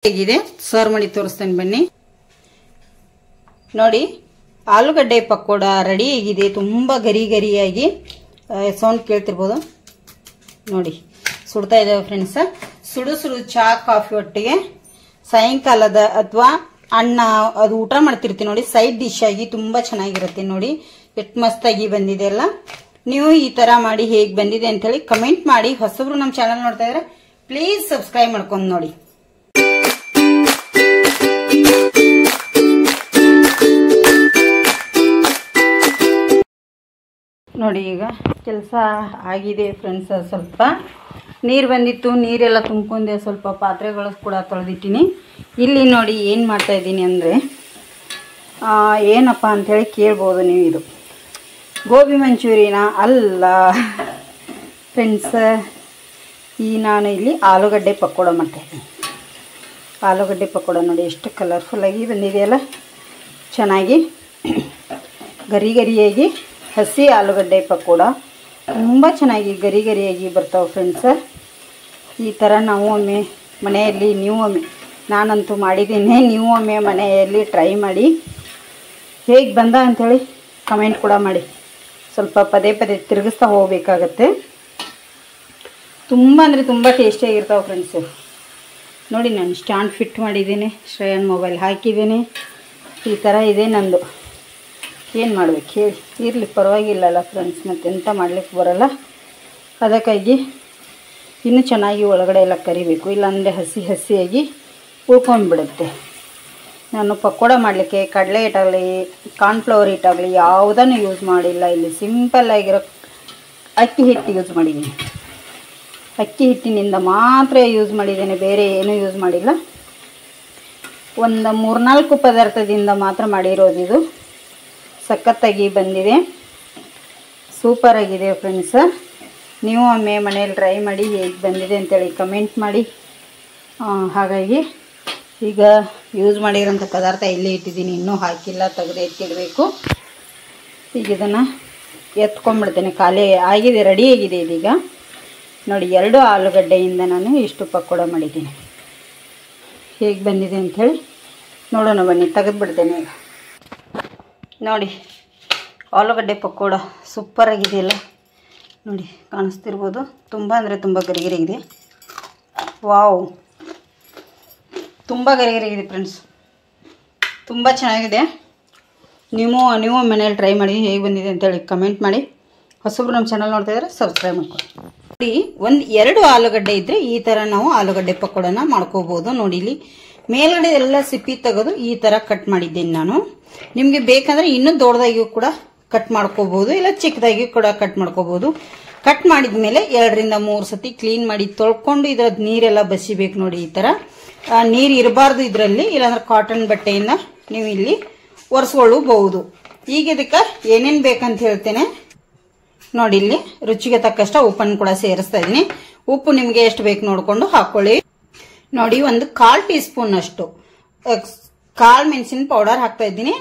ಹೇಗಿದೆ ಸರ್ವ್ ಮಾಡಿ ತೋರಿಸ್ತೇನೆ ಬನ್ನಿ ನೋಡಿ ಆಲೂಗಡ್ಡೆ ಪಕೋಡ ರೆಡಿ ಆಗಿದೆ ತುಂಬಾ ಗರಿ ಗರಿಯಾಗಿ ಸೌಂಡ್ ಕೇಳ್ತಿರಬಹುದು ನೋಡಿ ಸುಡ್ತಾ ಇದಾವೆ ಫ್ರೆಂಡ್ಸ್ ಸುಡು ಸುಡು ಚಾ ಕಾಫಿ ಒಟ್ಟಿಗೆ ಸಾಯಂಕಾಲದ ಅಥವಾ ಅನ್ನ ಅದು ಊಟ ಮಾಡ್ತಿರ್ತೀವಿ ನೋಡಿ ಸೈಡ್ ಡಿಶ್ ಆಗಿ ತುಂಬಾ ಚೆನ್ನಾಗಿರುತ್ತೆ ನೋಡಿ ಎಷ್ಟು ಮಸ್ತಾಗಿ ಬಂದಿದೆ ಅಲ್ಲ ನೀವು ಈ ತರ ಮಾಡಿ ಹೇಗೆ ಬಂದಿದೆ ಅಂತ ಹೇಳಿ ಕಮೆಂಟ್ ಮಾಡಿ ಹೊಸಬ್ರು ನಮ್ಮ ಚಾನೆಲ್ ನೋಡ್ತಾ ಇದ್ರೆ ಪ್ಲೀಸ್ ಸಬ್ಸ್ಕ್ರೈಬ್ ಮಾಡ್ಕೊಂಡು ನೋಡಿ ನೋಡಿ ಈಗ ಕೆಲಸ ಆಗಿದೆ ಫ್ರೆಂಡ್ಸ್ ಸ್ವಲ್ಪ ನೀರು ಬಂದಿತ್ತು ನೀರೆಲ್ಲ ತುಂಬಿಕೊಂಡೆ ಸ್ವಲ್ಪ ಪಾತ್ರೆಗಳು ಕೂಡ ತೊಳೆದಿಟ್ಟಿನಿ ಇಲ್ಲಿ ನೋಡಿ ಏನು ಮಾಡ್ತಾ ಇದ್ದೀನಿ ಅಂದರೆ ಏನಪ್ಪ ಅಂಥೇಳಿ ಕೇಳ್ಬೋದು ನೀವು ಇದು ಗೋಬಿ ಮಂಚೂರಿಯನ ಅಲ್ಲ ಫ್ರೆಂಡ್ಸ್ ನಾನು ಇಲ್ಲಿ ಆಲೂಗಡ್ಡೆ ಪಕೋಡ ಮಾಡ್ತಾಯಿದ್ದೀನಿ ಆಲೂಗಡ್ಡೆ ಪಕೋಡ ನೋಡಿ ಎಷ್ಟು ಕಲರ್ಫುಲ್ಲಾಗಿ ಬಂದಿದೆಯಲ್ಲ ಚೆನ್ನಾಗಿ ಗರಿ ಗರಿಯಾಗಿ ಹಸಿ ಆಲೂಗಡ್ಡೆ ಪಕೋಡ ತುಂಬ ಚೆನ್ನಾಗಿ ಗರಿ ಗರಿಯಾಗಿ ಬರ್ತಾವೆ ಫ್ರೆಂಡ್ಸ್ ಈ ಥರ ನಾವು ಒಮ್ಮೆ ಮನೆಯಲ್ಲಿ ನೀವು ಒಮ್ಮೆ ನಾನಂತೂ ಮಾಡಿದ್ದೀನಿ ನೀವು ಒಮ್ಮೆ ಮನೆಯಲ್ಲಿ ಟ್ರೈ ಮಾಡಿ ಹೇಗೆ ಬಂದ ಅಂಥೇಳಿ ಕಮೆಂಟ್ ಕೂಡ ಮಾಡಿ ಸ್ವಲ್ಪ ಪದೇ ಪದೇ ತಿರುಗಿಸ್ತಾ ಹೋಗಬೇಕಾಗತ್ತೆ ತುಂಬ ಅಂದರೆ ತುಂಬ ಟೇಸ್ಟಿಯಾಗಿರ್ತಾವೆ ಫ್ರೆಂಡ್ಸು ನೋಡಿ ನಾನು ಸ್ಟ್ಯಾಂಡ್ ಫಿಟ್ ಮಾಡಿದ್ದೀನಿ ಶ್ರೇಯನ್ ಮೊಬೈಲ್ ಹಾಕಿದ್ದೀನಿ ಈ ಥರ ಇದೆ ನಂದು ಏನು ಮಾಡ್ಬೇಕು ಹೇಳಿ ಇರಲಿ ಪರವಾಗಿಲ್ಲಲ್ಲ ಫ್ರೆಂಡ್ಸ್ ಮತ್ತು ಎಂತ ಮಾಡಲಿಕ್ಕೆ ಬರೋಲ್ಲ ಅದಕ್ಕಾಗಿ ಇನ್ನೂ ಚೆನ್ನಾಗಿ ಒಳಗಡೆ ಎಲ್ಲ ಕರಿಬೇಕು ಇಲ್ಲಾಂದರೆ ಹಸಿ ಹಸಿಯಾಗಿ ಉಳ್ಕೊಂಡ್ಬಿಡುತ್ತೆ ನಾನು ಪಕೋಡ ಮಾಡಲಿಕ್ಕೆ ಕಡಲೆ ಹಿಟ್ಟಾಗಲಿ ಕಾರ್ನ್ಫ್ಲವರ್ ಹಿಟ್ಟಾಗಲಿ ಯಾವುದನ್ನು ಯೂಸ್ ಮಾಡಿಲ್ಲ ಇಲ್ಲಿ ಸಿಂಪಲ್ಲಾಗಿರೋ ಅಕ್ಕಿ ಹಿಟ್ಟು ಯೂಸ್ ಮಾಡಿದ್ದೀನಿ ಅಕ್ಕಿ ಹಿಟ್ಟಿನಿಂದ ಮಾತ್ರ ಯೂಸ್ ಮಾಡಿದ್ದೇನೆ ಬೇರೆ ಏನೂ ಯೂಸ್ ಮಾಡಿಲ್ಲ ಒಂದು 3-4 ಪದಾರ್ಥದಿಂದ ಮಾತ್ರ ಮಾಡಿರೋದು ಇದು ಸಖತ್ತಾಗಿ ಬಂದಿದೆ ಸೂಪರ್ ಆಗಿದೆ ಫ್ರೆಂಡ್ಸ್ ನೀವು ಒಮ್ಮೆ ಮನೆಯಲ್ಲಿ ಟ್ರೈ ಮಾಡಿ ಹೇಗೆ ಬಂದಿದೆ ಅಂತೇಳಿ ಕಮೆಂಟ್ ಮಾಡಿ ಹಾಗಾಗಿ ಈಗ ಯೂಸ್ ಮಾಡಿರೋಂಥ ಪದಾರ್ಥ ಇಲ್ಲೇ ಇಟ್ಟಿದ್ದೀನಿ ಇನ್ನೂ ಹಾಕಿಲ್ಲ ತೆಗೆದು ಎತ್ತಿಡಬೇಕು ಈಗ ಇದನ್ನು ಎತ್ಕೊಂಡ್ಬಿಡ್ತೇನೆ ಖಾಲಿ ಆಗಿದೆ ರೆಡಿ ಆಗಿದೆ ಇದೀಗ ನೋಡಿ 2 ಆಲೂಗಡ್ಡೆಯಿಂದ ನಾನು ಇಷ್ಟು ಪಕೋಡ ಮಾಡಿದ್ದೀನಿ ಹೇಗೆ ಬಂದಿದೆ ಅಂಥೇಳಿ ನೋಡೋಣ ಬನ್ನಿ ತೆಗೆದುಬಿಡ್ತೇನೆ ಈಗ ನೋಡಿ ಆಲೂಗಡ್ಡೆ ಪಕೋಡ ಸೂಪರಾಗಿದೆಯಲ್ಲ ನೋಡಿ ಕಾಣಿಸ್ತಿರ್ಬೋದು ತುಂಬ ಅಂದರೆ ತುಂಬ ಗರಿಗರಿಗಿದೆ ವಾವ್ ತುಂಬ ಗರಿಗರಿಗಿದೆ ಫ್ರೆಂಡ್ಸ್ ತುಂಬ ಚೆನ್ನಾಗಿದೆ ನೀವು ಮನೇಲಿ ಟ್ರೈ ಮಾಡಿ ಹೇಗೆ ಬಂದಿದೆ ಅಂತೇಳಿ ಕಮೆಂಟ್ ಮಾಡಿ ಹೊಸಬ್ರು ನಮ್ಮ ಚಾನಲ್ ನೋಡ್ತಾ ಇದ್ದಾರೆ ಸಬ್ಸ್ಕ್ರೈಬ್ ಮಾಡ್ಕೊಳ್ಳಿ ನೋಡಿ 2 ಆಲೂಗಡ್ಡೆ ಇದ್ದರೆ ಈ ಥರ ನಾವು ಆಲೂಗಡ್ಡೆ ಪಕೋಡನ ಮಾಡ್ಕೋಬೋದು ನೋಡಿ ಇಲ್ಲಿ ಮೇಲ್ಗಡೆ ಎಲ್ಲ ಸಿಪ್ಪಿ ತೆಗೆದು ಈ ಥರ ಕಟ್ ಮಾಡಿದ್ದೀನಿ ನಾನು ನಿಮಗೆ ಬೇಕಂದ್ರೆ ಇನ್ನೂ ದೊಡ್ಡದಾಗಿಯೂ ಕೂಡ ಕಟ್ ಮಾಡ್ಕೋಬಹುದು ಇಲ್ಲ ಚಿಕ್ಕದಾಗಿಯೂ ಕೂಡ ಕಟ್ ಮಾಡ್ಕೋಬಹುದು ಕಟ್ ಮಾಡಿದ ಮೇಲೆ 2-3 ಸತಿ ಕ್ಲೀನ್ ಮಾಡಿ ತೊಳ್ಕೊಂಡು ಇದರ ನೀರೆಲ್ಲ ಬಸಿಬೇಕು ನೋಡಿ ಈ ತರ ನೀರು ಇರಬಾರ್ದು ಇದರಲ್ಲಿ ಇಲ್ಲಾಂದ್ರೆ ಕಾಟನ್ ಬಟ್ಟೆಯಿಂದ ನೀವು ಇಲ್ಲಿ ಒರೆಸ್ಕೊಳ್ಳಬಹುದು ಈಗ ಇದಕ್ಕೆ ಏನೇನು ಬೇಕಂತ ಹೇಳ್ತೇನೆ ನೋಡಿ ಇಲ್ಲಿ ರುಚಿಗೆ ತಕ್ಕಷ್ಟ ಉಪ್ಪನ್ನು ಕೂಡ ಸೇರಿಸ್ತಾ ಇದ್ದೀನಿ ಉಪ್ಪು ನಿಮಗೆ ಎಷ್ಟು ಬೇಕು ನೋಡ್ಕೊಂಡು ಹಾಕೊಳ್ಳಿ ನೋಡಿ ಒಂದು 1/4 ಟೀ ಸ್ಪೂನ್ ಅಷ್ಟು ಕಾಳು ಮೆಣಸಿನ ಪೌಡರ್ ಹಾಕ್ತಾ ಇದ್ದೀನಿ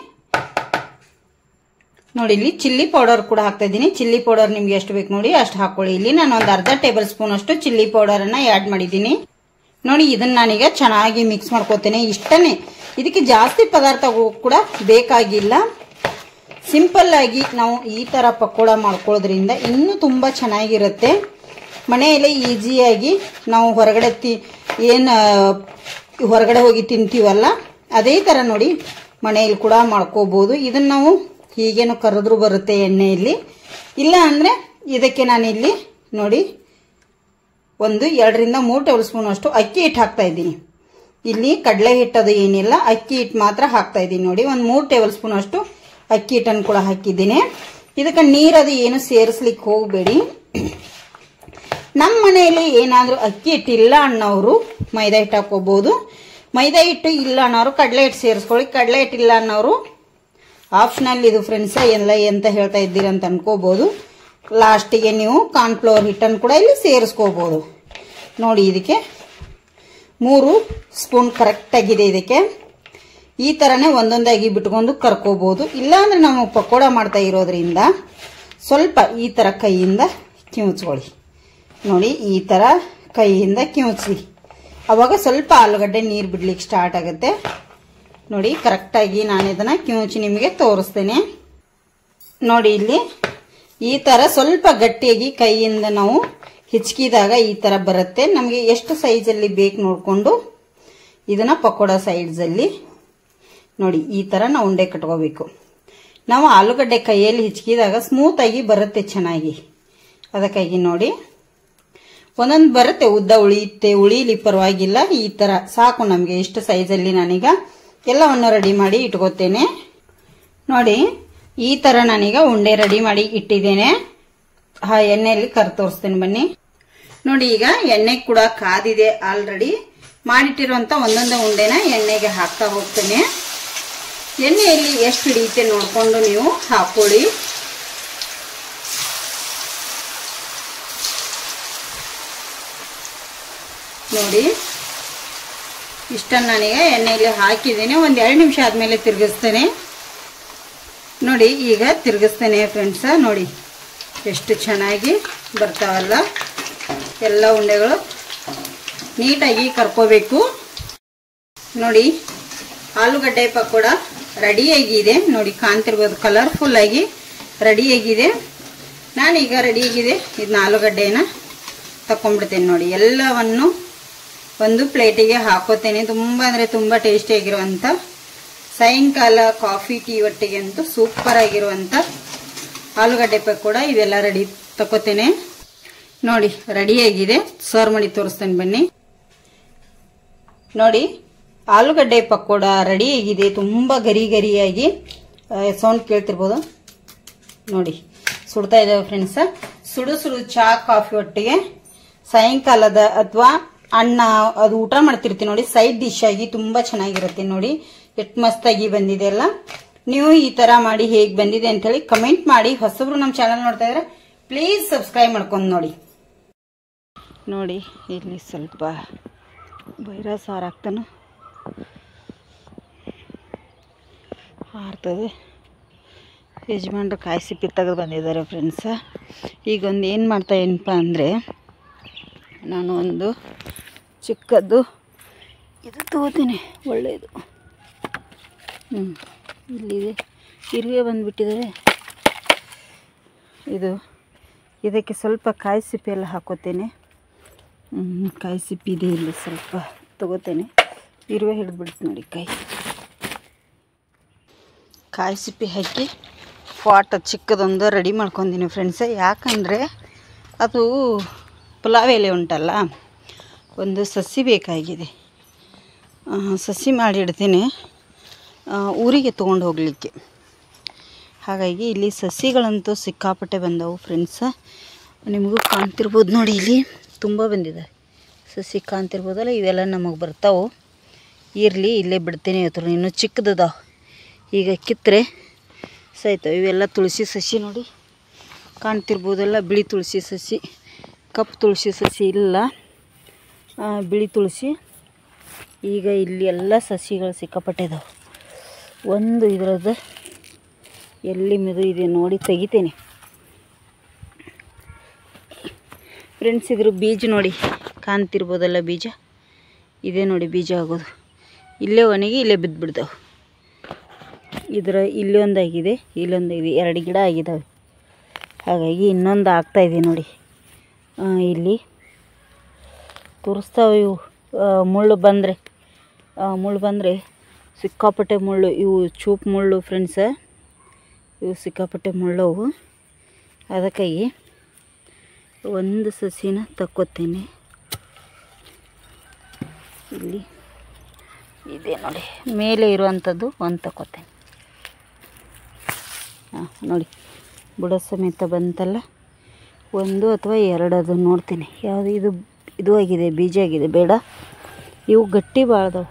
ನೋಡಿ ಇಲ್ಲಿ ಚಿಲ್ಲಿ ಪೌಡರ್ ಕೂಡ ಹಾಕ್ತಾ ಇದ್ದೀನಿ ಚಿಲ್ಲಿ ಪೌಡರ್ ನಿಮ್ಗೆ ಎಷ್ಟು ಬೇಕು ನೋಡಿ ಅಷ್ಟು ಹಾಕೊಳ್ಳಿ ಇಲ್ಲಿ ನಾನು ಒಂದು ಅರ್ಧ ಟೇಬಲ್ ಸ್ಪೂನ್ ಅಷ್ಟು ಚಿಲ್ಲಿ ಪೌಡರ್ ಅನ್ನ ಆಡ್ ಮಾಡಿದ್ದೀನಿ ನೋಡಿ ಇದನ್ನ ನಾನೀಗ ಚೆನ್ನಾಗಿ ಮಿಕ್ಸ್ ಮಾಡ್ಕೋತೇನೆ ಇಷ್ಟನೇ ಇದಕ್ಕೆ ಜಾಸ್ತಿ ಪದಾರ್ಥ ಕೂಡ ಬೇಕಾಗಿಲ್ಲ ಸಿಂಪಲ್ ಆಗಿ ನಾವು ಈ ತರ ಪಕೋಡ ಮಾಡ್ಕೊಳ್ಳೋದ್ರಿಂದ ಇನ್ನೂ ತುಂಬಾ ಚೆನ್ನಾಗಿರುತ್ತೆ ಮನೆಯಲ್ಲೇ ಈಸಿಯಾಗಿ ನಾವು ಹೊರಗಡೆ ಹೋಗಿ ತಿಂತೀವಲ್ಲ ಅದೇ ತರ ನೋಡಿ ಮನೆಯಲ್ಲಿ ಕೂಡ ಮಾಡ್ಕೋಬಹುದು ಇದನ್ನ ನಾವು ಹೀಗೇನು ಕರೆದ್ರೂ ಬರುತ್ತೆ ಎಣ್ಣೆಯಲ್ಲಿ ಇಲ್ಲ ಅಂದ್ರೆ ಇದಕ್ಕೆ ನಾನು ಇಲ್ಲಿ ನೋಡಿ 2-3 ಟೇಬಲ್ ಸ್ಪೂನ್ ಅಷ್ಟು ಅಕ್ಕಿ ಹಿಟ್ಟು ಹಾಕ್ತಾ ಇದ್ದೀನಿ ಇಲ್ಲಿ ಕಡಲೆ ಹಿಟ್ಟದು ಏನಿಲ್ಲ ಅಕ್ಕಿ ಹಿಟ್ಟು ಮಾತ್ರ ಹಾಕ್ತಾ ಇದ್ದೀನಿ ನೋಡಿ 3 ಟೇಬಲ್ ಸ್ಪೂನ್ ಅಷ್ಟು ಅಕ್ಕಿ ಹಿಟ್ಟನ್ನು ಕೂಡ ಹಾಕಿದ್ದೀನಿ ಇದಕ್ಕೆ ನೀರದು ಏನು ಸೇರಿಸ್ಲಿಕ್ಕೆ ಹೋಗಬೇಡಿ ನಮ್ಮ ಮನೆಯಲ್ಲಿ ಏನಾದರೂ ಅಕ್ಕಿ ಹಿಟ್ಟು ಇಲ್ಲ ಅನ್ನೋರು ಮೈದಾ ಹಿಟ್ಟು ಹಾಕೋಬಹುದು ಮೈದಾ ಹಿಟ್ಟು ಇಲ್ಲ ಅನ್ನೋರು ಕಡಲೆ ಹಿಟ್ಟು ಸೇರಿಸ್ಕೊಳ್ಳಿ ಕಡಲೆ ಹಿಟ್ಟು ಇಲ್ಲ ಅನ್ನೋರು ಆಪ್ಷನಲ್ ಇದು ಫ್ರೆಂಡ್ಸ್ ಎಲ್ಲ ಎಂತ ಹೇಳ್ತಾ ಇದ್ದೀರಿ ಅಂತ ಅನ್ಕೋಬಹುದು ಲಾಸ್ಟಿಗೆ ನೀವು ಕಾರ್ನ್ಫ್ಲವರ್ ಹಿಟ್ಟನ್ನು ಕೂಡ ಇಲ್ಲಿ ಸೇರಿಸ್ಕೋಬಹುದು ನೋಡಿ ಇದಕ್ಕೆ 3 ಸ್ಪೂನ್ ಕರೆಕ್ಟ್ ಆಗಿದೆ ಇದಕ್ಕೆ ಈ ತರನೇ ಒಂದೊಂದಾಗಿ ಬಿಟ್ಕೊಂಡು ಕರ್ಕೋಬಹುದು ಇಲ್ಲಾಂದ್ರೆ ನಾವು ಪಕೋಡ ಮಾಡ್ತಾ ಇರೋದ್ರಿಂದ ಸ್ವಲ್ಪ ಈ ತರ ಕೈಯಿಂದ ಕಿವುಚ್ಕೊಳ್ಳಿ ನೋಡಿ ಈ ತರ ಕೈಯಿಂದ ಕಿವುಚಿ ಅವಾಗ ಸ್ವಲ್ಪ ಆಲೂಗಡ್ಡೆ ನೀರು ಬಿಡ್ಲಿಕ್ಕೆ ಸ್ಟಾರ್ಟ್ ಆಗುತ್ತೆ ನೋಡಿ. ಕರೆಕ್ಟಾಗಿ ನಾನು ಇದನ್ನ ಕಿವುಚಿ ನಿಮಗೆ ತೋರಿಸ್ತೇನೆ ನೋಡಿ. ಇಲ್ಲಿ ಈ ತರ ಸ್ವಲ್ಪ ಗಟ್ಟಿಯಾಗಿ ಕೈಯಿಂದ ನಾವು ಹಿಚ್ಕಿದಾಗ ಈ ತರ ಬರುತ್ತೆ. ನಮಗೆ ಎಷ್ಟು ಸೈಜಲ್ಲಿ ಬೇಕು ನೋಡ್ಕೊಂಡು ಇದನ್ನ ಪಕೋಡ ಸೈಡ್ಸಲ್ಲಿ ನೋಡಿ ಈ ತರ ನಾವು ಉಂಡೆ ಕಟ್ಕೋಬೇಕು. ನಾವು ಆಲೂಗಡ್ಡೆ ಕೈಯಲ್ಲಿ ಹಿಚ್ಕಿದಾಗ ಸ್ಮೂತ್ ಆಗಿ ಬರುತ್ತೆ ಚೆನ್ನಾಗಿ. ಅದಕ್ಕಾಗಿ ನೋಡಿ ಒಂದೊಂದು ಬರುತ್ತೆ, ಉದ್ದ ಉಳಿಲಿ ಪರವಾಗಿಲ್ಲ. ಈ ತರ ಸಾಕು ನಮಗೆ. ಎಷ್ಟು ಸೈಜಲ್ಲಿ ನಾನೀಗ ಎಲ್ಲವನ್ನು ರೆಡಿ ಮಾಡಿ ಇಟ್ಕೋತೇನೆ ನೋಡಿ. ಈ ತರ ನಾನೀಗ ಉಂಡೆ ರೆಡಿ ಮಾಡಿ ಇಟ್ಟಿದ್ದೇನೆ. ಎಣ್ಣೆಯಲ್ಲಿ ಕರ್ ತೋರಿಸ್ತೇನೆ ಬನ್ನಿ ನೋಡಿ. ಈಗ ಎಣ್ಣೆ ಕೂಡ ಕಾದಿದೆ ಆಲ್ರೆಡಿ. ಮಾಡಿಟ್ಟಿರುವಂತ ಒಂದೊಂದು ಉಂಡೆನ ಎಣ್ಣೆಗೆ ಹಾಕ್ತಾ ಹೋಗ್ತೇನೆ. ಎಣ್ಣೆಯಲ್ಲಿ ಎಷ್ಟು ಹಿಡಿಯುತ್ತೆ ನೋಡ್ಕೊಂಡು ನೀವು ಹಾಕೊಳ್ಳಿ. ನೋಡಿ ಇಷ್ಟನ್ನು ನಾನೀಗ ಎಣ್ಣೆಯಲ್ಲಿ ಹಾಕಿದ್ದೇನೆ. ಒಂದು 2 ನಿಮಿಷ ಆದ್ಮೇಲೆ ತಿರುಗಿಸ್ತೇನೆ ನೋಡಿ. ಈಗ ತಿರುಗಿಸ್ತೇನೆ ಫ್ರೆಂಡ್ಸ. ನೋಡಿ ಎಷ್ಟು ಚೆನ್ನಾಗಿ ಬರ್ತಾವಲ್ಲ ಎಲ್ಲ ಉಂಡೆಗಳು. ನೀಟಾಗಿ ಕರ್ಕೋಬೇಕು ನೋಡಿ. ಆಲೂಗಡ್ಡೆ ಪಕೋಡ ರೆಡಿಯಾಗಿದೆ ನೋಡಿ. ಕಾಣ್ತಿರ್ಬೋದು ಕಲರ್ಫುಲ್ ಆಗಿ ರೆಡಿಯಾಗಿದೆ. ನಾನೀಗ ರೆಡಿಯಾಗಿದೆ. ಇದನ್ನ ಆಲೂಗಡ್ಡೆನ ತಕೊಂಡ್ಬಿಡ್ತೇನೆ ನೋಡಿ. ಎಲ್ಲವನ್ನು ಒಂದು ಪ್ಲೇಟಿಗೆ ಹಾಕೋತೇನೆ. ತುಂಬಾ ಅಂದ್ರೆ ತುಂಬಾ ಟೇಸ್ಟಿ ಆಗಿರುವಂತ ಸಾಯಂಕಾಲ ಕಾಫಿ ಟೀ ಒಟ್ಟಿಗೆ ಅಂತೂ ಸೂಪರ್ ಆಗಿರುವಂತ ಆಲೂಗಡ್ಡೆ ಪಕೋಡ ಇದೆಲ್ಲ ರೆಡಿ ತಕೋತೇನೆ ನೋಡಿ. ರೆಡಿಯಾಗಿದೆ. ಸರ್ವ್ ಮಾಡಿ ತೋರಿಸ್ತೇನೆ ಬನ್ನಿ ನೋಡಿ. ಆಲೂಗಡ್ಡೆ ಪಕೋಡ ರೆಡಿಯಾಗಿದೆ. ತುಂಬಾ ಗರಿ ಗರಿಯಾಗಿ ಸೌಂಡ್ ಕೇಳ್ತಿರ್ಬೋದು ನೋಡಿ. ಸುಡ್ತಾ ಇದ್ದಾವೆ ಫ್ರೆಂಡ್ಸ್. ಸುಡು ಸುಡು ಚಾ ಕಾಫಿ ಒಟ್ಟಿಗೆ ಸಾಯಂಕಾಲದ ಅಥವಾ ಅನ್ನ ಅದು ಊಟ ಮಾಡ್ತಿರ್ತೀವಿ ನೋಡಿ. ಸೈಡ್ ಡಿಶ್ ಆಗಿ ತುಂಬಾ ಚೆನ್ನಾಗಿರುತ್ತೆ ನೋಡಿ. ಎಷ್ಟು ಮಸ್ತಾಗಿ ಬಂದಿದೆ ಅಲ್ಲ. ನೀವು ಈ ತರ ಮಾಡಿ ಹೇಗ್ ಬಂದಿದೆ ಅಂತ ಹೇಳಿ ಕಮೆಂಟ್ ಮಾಡಿ. ಹೊಸಬ್ರು ನಮ್ಮ ಚಾನಲ್ ನೋಡ್ತಾ ಇದ್ರೆ ಪ್ಲೀಸ್ ಸಬ್ಸ್ಕ್ರೈಬ್ ಮಾಡ್ಕೊಂಡು ನೋಡಿ. ನೋಡಿ ಇಲ್ಲಿ ಸ್ವಲ್ಪ ಬೈರ ಸಾರು ಹಾಕ್ತಾನು ಹಾರ್ತದೆ. ಯಜಮಾನ್ರು ಕಾಯಿ ಸಿಪ್ಪಿ ತೆಗೆದು ಬಂದಿದ್ದಾರೆ ಫ್ರೆಂಡ್ಸ. ಈಗ ಒಂದು ಏನು ಮಾಡ್ತಾ ಏನಪ್ಪ ಅಂದರೆ, ನಾನು ಒಂದು ಚಿಕ್ಕದ್ದು ಇದು ತಗೋತೀನಿ. ಒಳ್ಳೆಯದು. ಇಲ್ಲಿದೆ ಇರುವೆ ಬಂದುಬಿಟ್ಟಿದ್ದಾರೆ. ಇದಕ್ಕೆ ಸ್ವಲ್ಪ ಕಾಯಿ ಸಿಪ್ಪೆ ಎಲ್ಲ ಹಾಕೋತೇನೆ. ಕಾಯಿ ಸಿಪ್ಪಿ ಇದೆ ಇಲ್ಲಿ ಸ್ವಲ್ಪ ತಗೋತೇನೆ. ಇರುವೆ ಹಿಡಿದ್ಬಿಡ್ತು ನೋಡಿ. ಕಾಯಿ ಸಿಪ್ಪಿ ಹಾಕಿ ಪಾಟ್ ಚಿಕ್ಕದೊಂದು ರೆಡಿ ಮಾಡ್ಕೊಂಡಿನಿ ಫ್ರೆಂಡ್ಸ. ಯಾಕಂದರೆ ಅದು ಪುಲಾವ್ ಎಲೆ ಉಂಟಲ್ಲ, ಒಂದು ಸಸಿ ಬೇಕಾಗಿದೆ. ಸಸಿ ಮಾಡಿ ಇಡ್ತೀನಿ ಊರಿಗೆ ತೊಗೊಂಡು ಹೋಗಲಿಕ್ಕೆ. ಹಾಗಾಗಿ ಇಲ್ಲಿ ಸಸಿಗಳಂತೂ ಸಿಕ್ಕಾಪಟ್ಟೆ ಬಂದವು ಫ್ರೆಂಡ್ಸ. ನಿಮಗೂ ಕಾಣ್ತಿರ್ಬೋದು ನೋಡಿ. ಇಲ್ಲಿ ತುಂಬ ಬಂದಿದೆ ಸಸಿ, ಕಾಣ್ತಿರ್ಬೋದಲ್ಲ. ಇವೆಲ್ಲ ನಮಗೆ ಬರ್ತಾವೆ. ಇರಲಿ, ಇಲ್ಲೇ ಬಿಡ್ತೀನಿ. ಇವತ್ತು ಇನ್ನೂ ಚಿಕ್ಕದದಾವ. ಈಗ ಕಿತ್ತರೆ ಸಾಯ್ತವೆ. ಇವೆಲ್ಲ ತುಳಸಿ ಸಸಿ ನೋಡಿ, ಕಾಣ್ತಿರ್ಬೋದಲ್ಲ. ಬಿಳಿ ತುಳಸಿ ಸಸಿ, ಕಪ್ಪು ತುಳಸಿ ಸಸಿ ಇಲ್ಲ, ಬಿಳಿ ತುಳಸಿ. ಈಗ ಇಲ್ಲಿ ಎಲ್ಲ ಸಸಿಗಳು ಸಿಕ್ಕಾಪಟ್ಟೆ ಇದಾವೆ. ಒಂದು ಇದರದ್ದು ಎಲ್ಲಿ ಮೆದು ಇದೆ ನೋಡಿ ತೆಗಿತೇನೆ ಫ್ರೆಂಡ್ಸ್. ಇದ್ರ ಬೀಜ ನೋಡಿ, ಕಾಣ್ತಿರ್ಬೋದಲ್ಲ ಬೀಜ. ಇದೇ ನೋಡಿ ಬೀಜ ಆಗೋದು. ಇಲ್ಲೇ ಒಣಗಿ ಇಲ್ಲೇ ಬಿದ್ದುಬಿಡ್ತಾವೆ. ಇಲ್ಲೊಂದಾಗಿದೆ, ಇಲ್ಲೊಂದಾಗಿದೆ. 2 ಗಿಡ ಆಗಿದ್ದಾವೆ. ಹಾಗಾಗಿ ಇನ್ನೊಂದು ಆಗ್ತಾಯಿದೆ ನೋಡಿ. ಇಲ್ಲಿ ತೋರಿಸ್ತಾವೆ. ಇವು ಮುಳ್ಳು ಬಂದರೆ ಸಿಕ್ಕಾಪಟ್ಟೆ ಮುಳ್ಳು. ಇವು ಚೂಪ್ ಮುಳ್ಳು ಫ್ರೆಂಡ್ಸ. ಇವು ಸಿಕ್ಕಾಪಟ್ಟೆ ಮುಳ್ಳವು. ಅದಕ್ಕಾಗಿ ಒಂದು ಸಸಿನ ತಕ್ಕೋತೇನೆ. ಇಲ್ಲಿ ಇದೆ ನೋಡಿ, ಮೇಲೆ ಇರುವಂಥದ್ದು ಒಂದು ತಕ್ಕೋತೇನೆ. ನೋಡಿ, ಬುಡ ಸಮೇತ ಬಂತಲ್ಲ. 1 ಅಥವಾ 2 ಅದು ನೋಡ್ತೀನಿ. ಯಾವುದು ಇದು ಆಗಿದೆ, ಬೀಜ ಆಗಿದೆ, ಬೇಡ. ಇವು ಗಟ್ಟಿ ಬಾಳ್ದವು.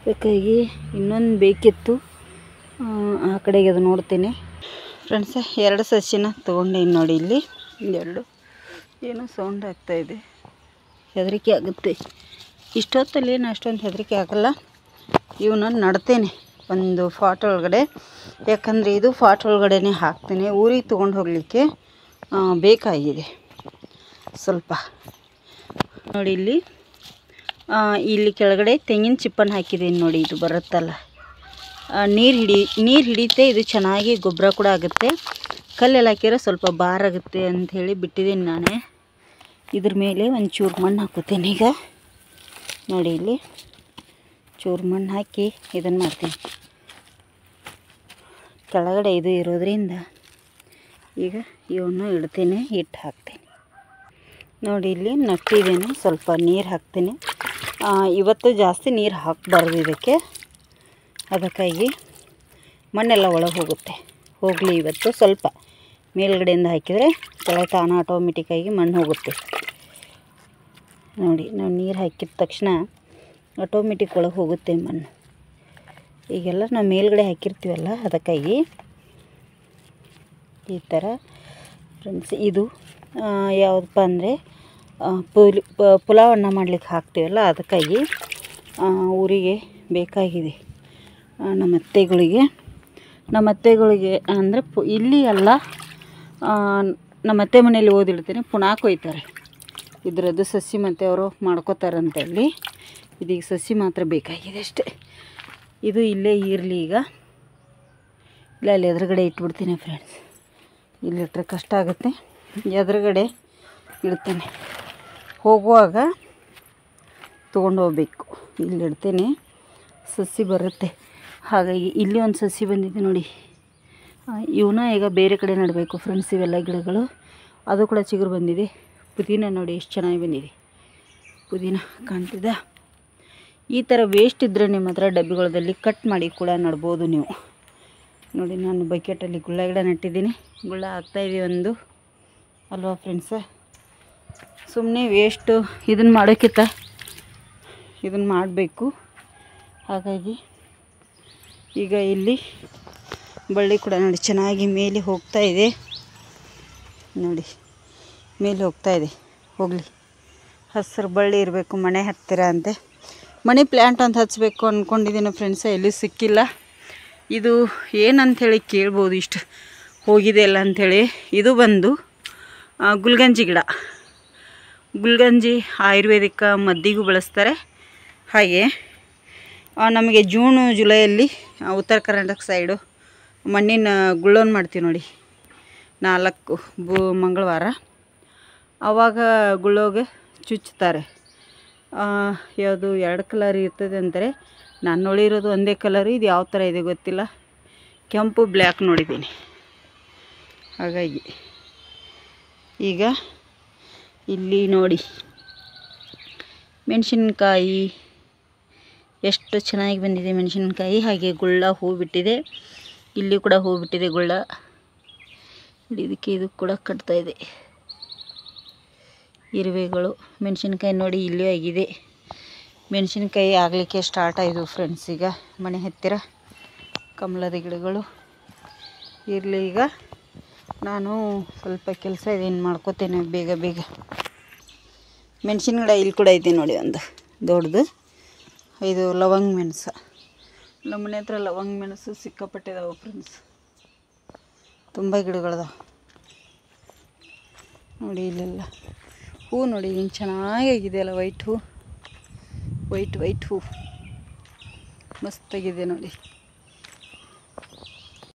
ಅದಕ್ಕಾಗಿ ಇನ್ನೊಂದು ಬೇಕಿತ್ತು. ಆ ಕಡೆಗೆ ಅದು ನೋಡ್ತೀನಿ ಫ್ರೆಂಡ್ಸ. 2 ಸಸಿನ ತೊಗೊಂಡೇನು ನೋಡಿ. ಇಲ್ಲಿ 2 ಏನೋ ಸೌಂಡ್ ಆಗ್ತಾಯಿದೆ, ಹೆದರಿಕೆ ಆಗುತ್ತೆ. ಇಷ್ಟೊತ್ತಲ್ಲಿ ಏನು ಅಷ್ಟೊಂದು ಹೆದರಿಕೆ ಆಗಲ್ಲ. ಇವನ್ನ ನಡ್ತೇನೆ ಒಂದು ಫಾಟ್ ಒಳಗಡೆ. ಯಾಕಂದರೆ ಇದು ಫಾಟ್ ಒಳಗಡೆ ಹಾಕ್ತೇನೆ. ಊರಿಗೆ ತೊಗೊಂಡು ಹೋಗಲಿಕ್ಕೆ ಬೇಕಾಗಿದೆ ಸ್ವಲ್ಪ ನೋಡಿ. ಇಲ್ಲಿ ಇಲ್ಲಿ ಕೆಳಗಡೆ ತೆಂಗಿನ ಚಿಪ್ಪನ್ನು ಹಾಕಿದ್ದೀನಿ ನೋಡಿ, ಇದು ಬರುತ್ತಲ್ಲ ನೀರು ಹಿಡಿಯುತ್ತೆ. ಇದು ಚೆನ್ನಾಗಿ ಗೊಬ್ಬರ ಕೂಡ ಆಗುತ್ತೆ. ಕಲ್ಲೆಲ್ಲ ಹಾಕಿದ್ರೆ ಸ್ವಲ್ಪ ಭಾರ ಆಗುತ್ತೆ ಅಂಥೇಳಿ ಬಿಟ್ಟಿದ್ದೀನಿ ನಾನೇ. ಇದ್ರ ಮೇಲೆ ಒಂಚೂರು ಮಣ್ಣು ಹಾಕುತ್ತೇನೆ ಈಗ ನೋಡಿ. ಇಲ್ಲಿ ಚೂರು ಮಣ್ಣು ಹಾಕಿ ಇದನ್ನು ಮಾಡ್ತೀನಿ. ಕೆಳಗಡೆ ಇದು ಇರೋದ್ರಿಂದ ಈಗ ಇವನು ಇಡ್ತೀನಿ, ಹಿಟ್ಟು ಹಾಕ್ತೀನಿ ನೋಡಿ. ಇಲ್ಲಿ ನಟ್ಟಿದ್ದೇನೆ, ಸ್ವಲ್ಪ ನೀರು ಹಾಕ್ತೀನಿ. ಇವತ್ತು ಜಾಸ್ತಿ ನೀರು ಹಾಕಬಾರ್ದು ಇದಕ್ಕೆ, ಅದಕ್ಕಾಗಿ ಮಣ್ಣೆಲ್ಲ ಒಳಗೆ ಹೋಗಲಿ. ಇವತ್ತು ಸ್ವಲ್ಪ ಮೇಲ್ಗಡೆಯಿಂದ ಹಾಕಿದರೆ ಕೆಳಗೆ ತಾನ ಆಟೋಮೆಟಿಕ್ಕಾಗಿ ಮಣ್ಣು ಹೋಗುತ್ತೆ ನೋಡಿ. ನಾವು ನೀರು ಹಾಕಿದ ತಕ್ಷಣ ಆಟೋಮೆಟಿಕ್ ಒಳಗೆ ಹೋಗುತ್ತೆ ಮಣ್ಣು. ಈಗೆಲ್ಲ ನಾವು ಮೇಲ್ಗಡೆ ಹಾಕಿರ್ತೀವಲ್ಲ, ಅದಕ್ಕಾಗಿ ಈ ಥರ ಫ್ರೆಂಡ್ಸ್. ಇದು ಯಾವುದಪ್ಪ ಅಂದರೆ ಪುಲಾವ್ ಅನ್ನ ಮಾಡ್ಲಿಕ್ಕೆ ಹಾಕ್ತೀವಲ್ಲ, ಅದಕ್ಕಾಗಿ ಊರಿಗೆ ಬೇಕಾಗಿದೆ ನಮ್ಮ ಅತ್ತೆಗಳಿಗೆ ಅಂದರೆ ಇಲ್ಲಿ ಅಲ್ಲ, ನಮ್ಮ ಅತ್ತೆ ಮನೇಲಿ ಓದಿಡ್ತೇನೆ, ಪುನಃ ಕೊಯ್ತಾರೆ ಇದರದ್ದು ಸಸಿ, ಮತ್ತು ಅವರು ಮಾಡ್ಕೋತಾರಂತೆ ಅಲ್ಲಿ. ಇದೀಗ ಸಸಿ ಮಾತ್ರ ಬೇಕಾಗಿದೆ ಅಷ್ಟೇ. ಇದು ಇಲ್ಲೇ ಇರಲಿ ಈಗ. ಇಲ್ಲ ಅಲ್ಲಿ ಎದುರುಗಡೆ ಇಟ್ಬಿಡ್ತೀನಿ ಫ್ರೆಂಡ್ಸ್, ಇಲ್ಲಿಟ್ರೆ ಕಷ್ಟ ಆಗುತ್ತೆ. ಎದುರುಗಡೆ ಇಡ್ತೇನೆ, ಹೋಗುವಾಗ ತೊಗೊಂಡು ಹೋಗ್ಬೇಕು. ಇಲ್ಲಿ ಇಡ್ತೇನೆ, ಸಸಿ ಬರುತ್ತೆ. ಹಾಗಾಗಿ ಇಲ್ಲಿ ಒಂದು ಸಸಿ ಬಂದಿದೆ ನೋಡಿ. ಇವನ್ನ ಈಗ ಬೇರೆ ಕಡೆ ನೆಡಬೇಕು ಫ್ರೆಂಡ್ಸ್. ಇವೆಲ್ಲ ಗಿಡಗಳು ಅದು ಕೂಡ ಚಿಗುರು ಬಂದಿದೆ. ಪುದೀನ ನೋಡಿ ಎಷ್ಟು ಚೆನ್ನಾಗಿ ಬಂದಿದೆ, ಪುದೀನ ಕಾಣ್ತಿದ್ದ. ಈ ಥರ ವೇಸ್ಟ್ ಇದ್ದರೆ ನಿಮ್ಮ ಹತ್ರ ಡಬ್ಬಿಗಳದಲ್ಲಿ ಕಟ್ ಮಾಡಿ ಕೂಡ ನಡ್ಬೋದು ನೀವು ನೋಡಿ. ನಾನು ಬಕೆಟಲ್ಲಿ ಗುಳ್ಳ ಗಿಡ ನೆಟ್ಟಿದ್ದೀನಿ, ಗುಳ್ಳ ಆಗ್ತಾಯಿದೆ ಒಂದು ಅಲ್ವಾ ಫ್ರೆಂಡ್ಸ. ಸುಮ್ಮನೆ ವೇಸ್ಟು ಇದನ್ನು ಮಾಡೋಕ್ಕಿಂತ ಇದನ್ನು ಮಾಡಬೇಕು. ಹಾಗಾಗಿ ಈಗ ಇಲ್ಲಿ ಬಳ್ಳಿ ಕೂಡ ನೋಡಿ ಚೆನ್ನಾಗಿ ಮೇಲೆ ಹೋಗ್ತಾ ಇದೆ ನೋಡಿ, ಮೇಲೆ ಹೋಗ್ತಾ ಇದೆ. ಹೋಗಲಿ, ಹಸಿರು ಬಳ್ಳಿ ಇರಬೇಕು ಮನೆ ಹತ್ತಿರ ಅಂತೆ. ಮನಿ ಪ್ಲ್ಯಾಂಟ್ ಅಂತ ಹಚ್ಚಬೇಕು ಅಂದ್ಕೊಂಡಿದ್ದೀನಿ ಫ್ರೆಂಡ್ಸ, ಎಲ್ಲಿ ಸಿಕ್ಕಿಲ್ಲ. ಇದು ಏನಂಥೇಳಿ ಕೇಳ್ಬೋದು, ಇಷ್ಟು ಹೋಗಿದೆ ಅಲ್ಲ ಅಂಥೇಳಿ. ಇದು ಬಂದು ಗುಲ್ಗಂಜಿ ಗಿಡ. ಗುಲ್ಗಂಜಿ ಆಯುರ್ವೇದಿಕ ಮದ್ದಿಗೂ ಬಳಸ್ತಾರೆ. ಹಾಗೆ ನಮಗೆ ಜೂನು ಜುಲೈಯಲ್ಲಿ ಉತ್ತರ ಕರ್ನಾಟಕ ಸೈಡು ಮಣ್ಣಿನ ಗುಳ್ಳೋನ್ ಮಾಡ್ತೀವಿ ನೋಡಿ, 4 ಮಂಗಳವಾರ. ಆವಾಗ ಗುಳ್ಳೋಗೆ ಚುಚ್ಚುತ್ತಾರೆ. ಯಾವುದು 2 ಕಲರ್ ಇರ್ತದೆ ಅಂತಾರೆ. ನಾನು ನೋಡಿರೋದು ಒಂದೇ ಕಲರು. ಇದು ಯಾವ ಥರ ಇದೆ ಗೊತ್ತಿಲ್ಲ, ಕೆಂಪು ಬ್ಲ್ಯಾಕ್ ನೋಡಿದ್ದೀನಿ. ಹಾಗಾಗಿ ಈಗ ಇಲ್ಲಿ ನೋಡಿ ಮೆಣಸಿನ್ಕಾಯಿ ಎಷ್ಟು ಚೆನ್ನಾಗಿ ಬಂದಿದೆ ಮೆಣಸಿನ್ಕಾಯಿ. ಹಾಗೆ ಗುಳ್ಳ ಹೂ ಬಿಟ್ಟಿದೆ, ಇಲ್ಲಿ ಕೂಡ ಹೂ ಬಿಟ್ಟಿದೆ ಗುಳ್ಳ. ಇದಕ್ಕೆ ಇದು ಕೂಡ ಕಟ್ತಾ ಇದೆ ಇರುವೆಗಳು. ಮೆಣಸಿನ್ಕಾಯಿ ನೋಡಿ ಇಲ್ಲೂ ಆಗಿದೆ. ಮೆಣಸಿನ್ಕಾಯಿ ಆಗಲಿಕ್ಕೆ ಸ್ಟಾರ್ಟ್ ಆಯಿತು ಫ್ರೆಂಡ್ಸ್. ಈಗ ಮನೆ ಹತ್ತಿರ ಕಮಲದ ಗಿಡಗಳು ಇರಲಿ. ಈಗ ನಾನು ಸ್ವಲ್ಪ ಕೆಲಸ ಇದೆ, ಏನು ಮಾಡ್ಕೋತೇನೆ ಬೇಗ ಬೇಗ. ಮೆಣಸಿನ ಗಿಡ ಇಲ್ಲಿ ಕೂಡ ಇದೆ ನೋಡಿ, ಒಂದು ದೊಡ್ಡದು. ಇದು ಲವಂಗ ಮೆಣಸು. ನಮ್ಮ ಮನೆ ಹತ್ರ ಲವಂಗ ಮೆಣಸು ಸಿಕ್ಕಾಪಟ್ಟಿದಾವೆ ಫ್ರೆಂಡ್ಸ್, ತುಂಬ ಗಿಡಗಳದಾವೆ ನೋಡಿ. ಇಲ್ಲೆಲ್ಲ ಹೂ ನೋಡಿ ಹಿಂಗೆ ಚೆನ್ನಾಗಾಗಿದೆಯಲ್ಲ, ವೈಟ್ ಹೂ, ವೈಟ್ ಹೂ ಮಸ್ತಾಗಿದೆ ನೋಡಿ.